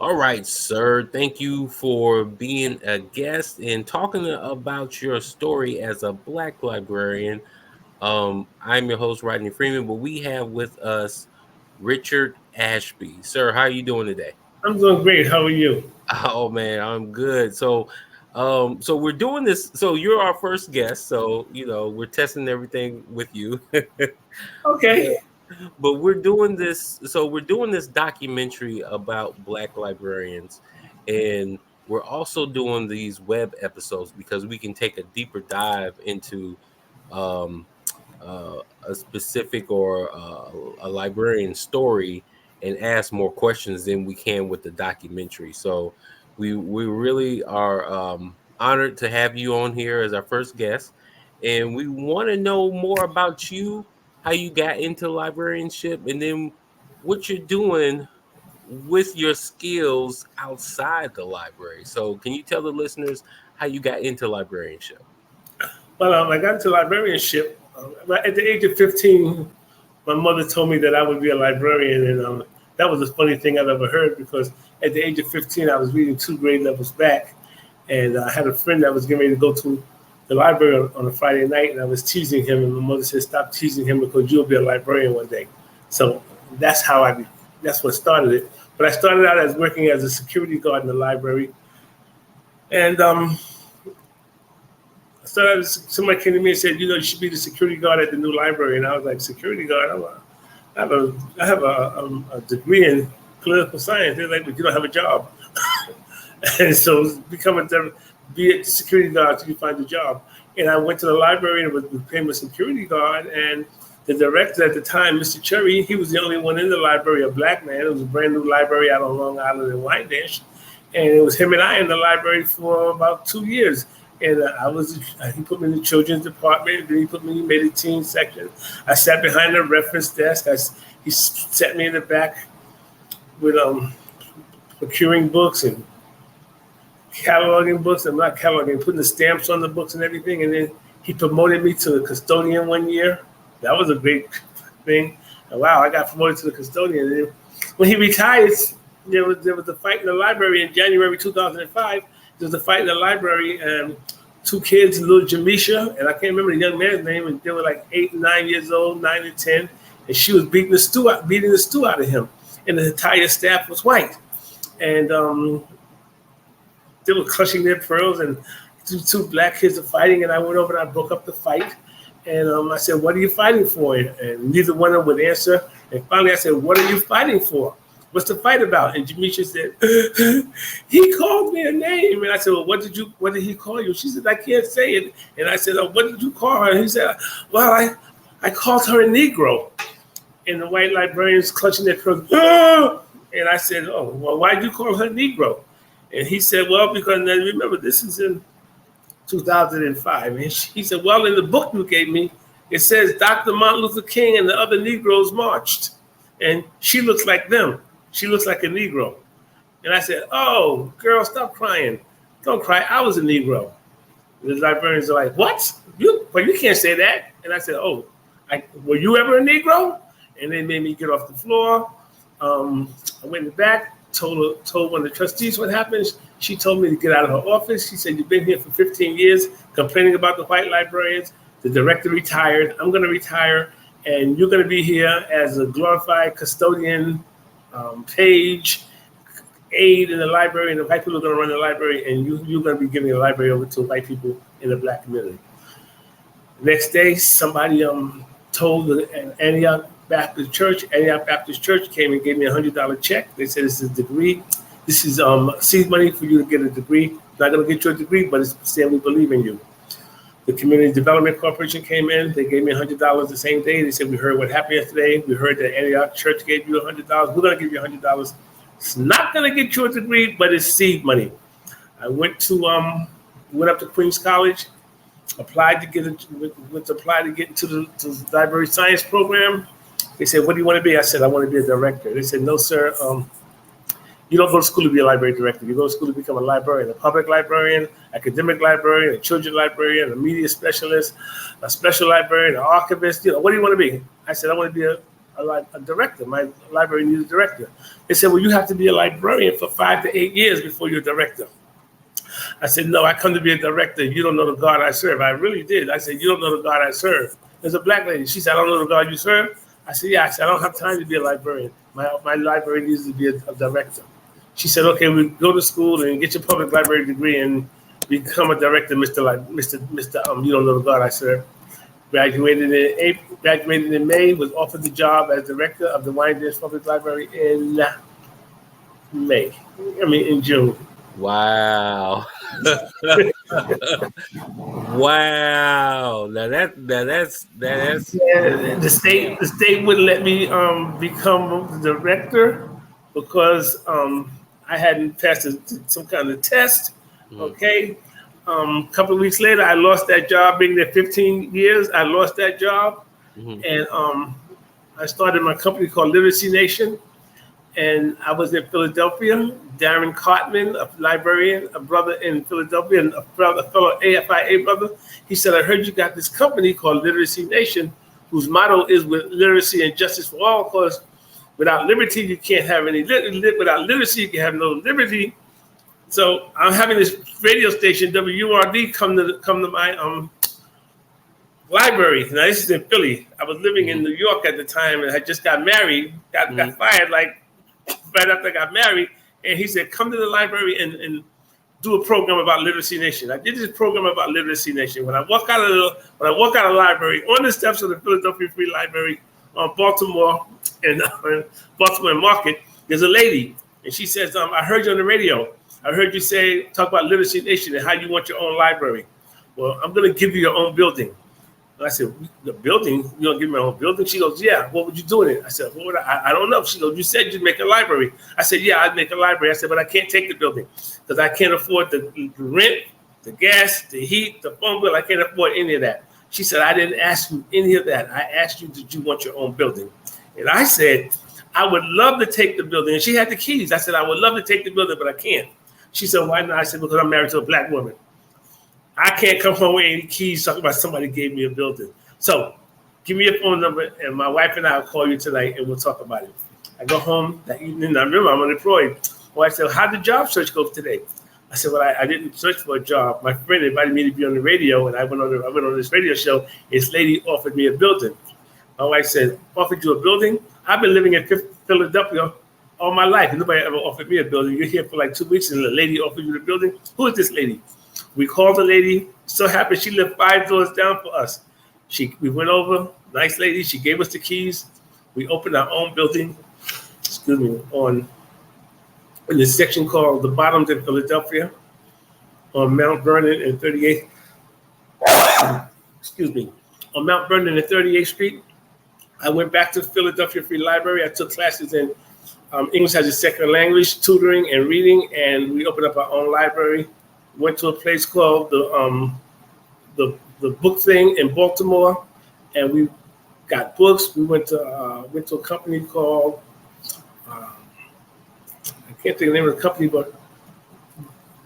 All right, sir. Thank you for being a guest and talking about your story as a Black librarian. I'm your host, Rodney Freeman, but we have with us Richard Ashby. Sir, how are you doing today? I'm doing great. How are you? Oh man, I'm good. So we're doing this. So you're our first guest. So we're testing everything with you. Okay. But we're doing this. So we're doing this documentary about Black librarians, and we're also doing these web episodes because we can take a deeper dive into um, a specific or a librarian story and ask more questions than we can with the documentary. So we really are honored to have you on here as our first guest, and we want to know more about you, how you got into librarianship, and then what you're doing with your skills outside the library. So can you tell the listeners how you got into librarianship? Well, I got into librarianship at the age of 15. My mother told me that I would be a librarian, and that was the funny thing I've ever heard because at the age of 15, I was reading 2 grade levels back, and I had a friend that was getting ready to go to the library on a Friday night, and I was teasing him, and my mother said, "Stop teasing him because you'll be a librarian one day." So that's that's what started it. But I started out as working as a security guard in the library, and somebody came to me and said, "You should be the security guard at the new library." And I was like, "Security guard? I have a degree in political science." They're like, "But you don't have a job." And so be a security guard until you find a job. And I went to the library and became a security guard. And the director at the time, Mr. Cherry, he was the only one in the library, a Black man. It was a brand new library out on Long Island in Whitedash. And it was him and I in the library for about 2 years. And he put me in the children's department. Then he put me in the teen section. I sat behind the reference desk. He sat me in the back with procuring books and cataloging books. I'm not cataloging, putting the stamps on the books and everything. And then he promoted me to the custodian one year. That was a great thing. And wow, I got promoted to the custodian. And then when he retired, there was a fight in the library in January 2005. There was a fight in the library, and 2 kids, little Jamisha, and I can't remember the young man's name, and they were like 8 and 9 years old, 9 and 10, and she was beating the stew out of him, and the entire staff was white, and they were clutching their pearls, and two Black kids are fighting, and I went over and I broke up the fight, and I said, "What are you fighting for?" And neither one of them would answer, and finally I said, "What are you fighting for? What's the fight about?" And Jamisha said, "He called me a name." And I said, "Well, what did he call you?" She said, "I can't say it." And I said, "Oh, what did you call her?" And he said, "Well, I called her a Negro." And the white librarians clutching their pearls, and I said, "Oh, well, why did you call her Negro?" And he said, "Well, because remember, this is in 2005. And he said, "Well, in the book you gave me, it says Dr. Martin Luther King and the other Negroes marched. And she looks like them. She looks like a Negro." And I said, "Oh, girl, stop crying. Don't cry. I was a Negro." And the librarians are like, "What? But you can't say that." And I said, "Oh, were you ever a Negro?" And they made me get off the floor. I went in the back, told one of the trustees what happened. She told me to get out of her office. She said, "You've been here for 15 years complaining about the white librarians. The director retired. I'm going to retire. And you're going to be here as a glorified custodian, page, aide in the library, and the white people are going to run the library, and you're going to be giving the library over to white people in the Black community." Next day, somebody told the Antioch Baptist Church came and gave me a $100 check. They said, "This is a degree. This is seed money for you to get a degree. Not going to get you a degree, but it's saying we believe in you." The Community Development Corporation came in. They gave me $100 the same day. They said, "We heard what happened yesterday. We heard that Antioch Church gave you $100. We're going to give you $100. It's not going to get you a degree, but it's seed money." I went up to Queens College, applied to get into the library science program. They said, "What do you want to be?" I said, "I want to be a director." They said, "No, sir. You don't go to school to be a library director. You go to school to become a librarian, a public librarian, academic librarian, a children's librarian, a media specialist, a special librarian, an archivist. What do you want to be?" I said, "I want to be a director. My library needs a director. They said, well, you have to be a librarian for 5 to 8 years before you're a director. I said, no, I come to be a director. You don't know the God I serve. I really did. I said, you don't know the God I serve. There's a black lady. She said, I don't know the God you serve. I said, yeah. I said, I don't have time to be a librarian. My library needs to be a director. She said, okay, we go to school and get your public library degree and become a director, Mr. You don't know the God I serve. Graduated in May, was offered the job as director of the Wyandanch Public Library in June. Wow. Wow. That's Yeah, the state wouldn't let me become the director because I hadn't passed some kind of test. Okay. A couple of weeks later, I lost that job. Being there 15 years, I lost that job. And I started my company called Literacy Nation. And I was in Philadelphia. Darren Cartman, a librarian, a brother in Philadelphia, and a fellow AFIA brother. He said, I heard you got this company called Literacy Nation, whose motto is with literacy and justice for all, because without liberty, you can't have any, without literacy, you can have no liberty. So I'm having this radio station, WURD, come to my library. Now, this is in Philly. I was living in New York at the time, and I just got married, got fired like right after I got married. And he said, come to the library and do a program about Literacy Nation. I did this program about Literacy Nation. When I walk out of the library, on the steps of the Philadelphia Free Library on Baltimore and Market, there's a lady, and she says, I heard you on the radio. I heard you talk about Literacy Nation and how you want your own library. Well, I'm going to give you your own building. And I said, the building? You going to give me my own building? She goes, yeah. What would you do in it? I said, what would I don't know. She goes, you said you'd make a library. I said, yeah, I'd make a library. I said, but I can't take the building because I can't afford the rent, the gas, the heat, the phone bill. I can't afford any of that. She said, I didn't ask you any of that. I asked you, did you want your own building? And I said, I would love to take the building. And she had the keys. I said, I would love to take the building, but I can't. She said, why not? I said, because I'm married to a black woman. I can't come home with any keys talking about somebody gave me a building. So give me your phone number, and my wife and I will call you tonight, and we'll talk about it. I go home that evening. I remember I'm unemployed. My wife said, how'd the job search go today? I said, well, I didn't search for a job. My friend invited me to be on the radio, and I went on this radio show. This lady offered me a building. My wife said, offered you a building? I've been living in Philadelphia all my life. Nobody ever offered me a building. You're here for like 2 weeks, and the lady offered you the building? Who is this lady? We called the lady. So happy she lived 5 doors down for us. We went over, nice lady. She gave us the keys. We opened our own building, in this section called the Bottoms in Philadelphia, on Mount Vernon and 38th. On Mount Vernon and 38th Street. I went back to Philadelphia Free Library. I took classes in English as a second language, tutoring and reading, and we opened up our own library. Went to a place called the book thing in Baltimore, and we got books. We went to a company called I can't think of the name of the company, but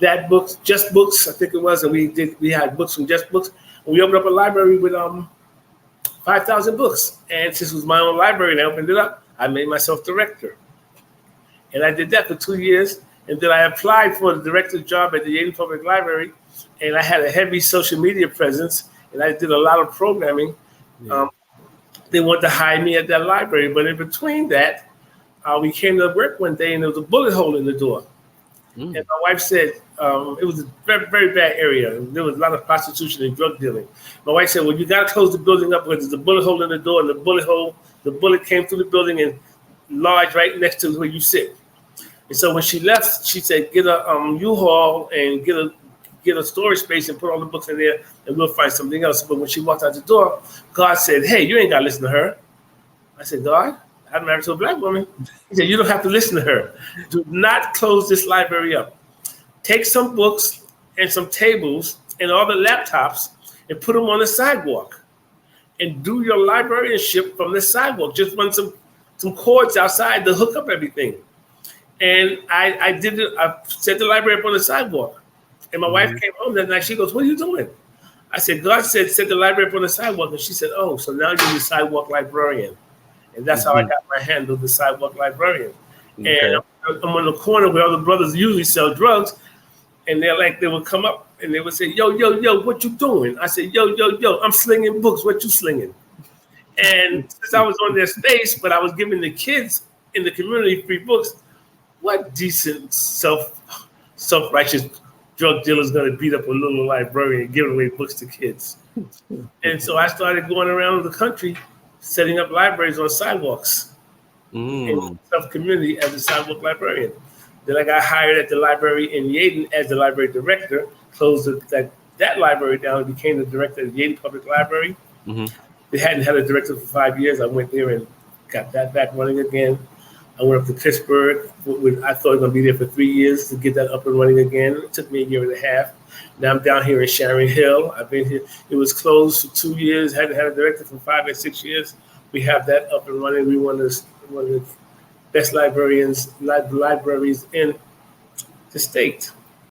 that books, Just Books, I think it was, and we had books from Just Books, and we opened up a library with 5,000 books. And since it was my own library and I opened it up, I made myself director, and I did that for 2 years. And then I applied for the director's job at the York Public Library, and I had a heavy social media presence, and I did a lot of programming. Yeah. They wanted to hire me at that library, but in between that, we came to work one day, and there was a bullet hole in the door. And my wife said, it was a very, very bad area. There was a lot of prostitution and drug dealing. My wife said, well, you got to close the building up because there's a bullet hole in the door, and the bullet came through the building and lodged right next to where you sit. And so when she left, she said, get a U-Haul and get a storage space and put all the books in there, and we'll find something else. But when she walked out the door, God said, hey, you ain't got to listen to her. I said, God, I'm married to a black woman. He said, you don't have to listen to her. Do not close this library up. Take some books and some tables and all the laptops and put them on the sidewalk and do your librarianship from the sidewalk. Just run some cords outside to hook up everything. And I did it. I set the library up on the sidewalk. And my wife came home that night. She goes, what are you doing? I said, God said, set the library up on the sidewalk. And she said, oh, so now you're the sidewalk librarian. And that's how I got my handle, the Sidewalk Librarian. Okay. And I'm on the corner where other brothers usually sell drugs. And they would come up and they would say, yo, what you doing? I said, yo, I'm slinging books. What you slinging? And since I was on their space, but I was giving the kids in the community free books, what decent self-righteous drug dealer is going to beat up a little librarian and giving away books to kids? And so I started going around the country, setting up libraries on sidewalks in the community as a sidewalk librarian. Then I got hired at the library in Yeadon as the library director, closed that library down and became the director of the Yeadon Public Library. They hadn't had a director for 5 years. I went there and got that back running again. I went up to Pittsburgh. I thought I was going to be there for 3 years to get that up and running again. It took me a year and a half. Now I'm down here in Sharon Hill. I've been here. It was closed for 2 years. Hadn't had a director for 5 or 6 years. We have that up and running. We one of the best libraries in the state.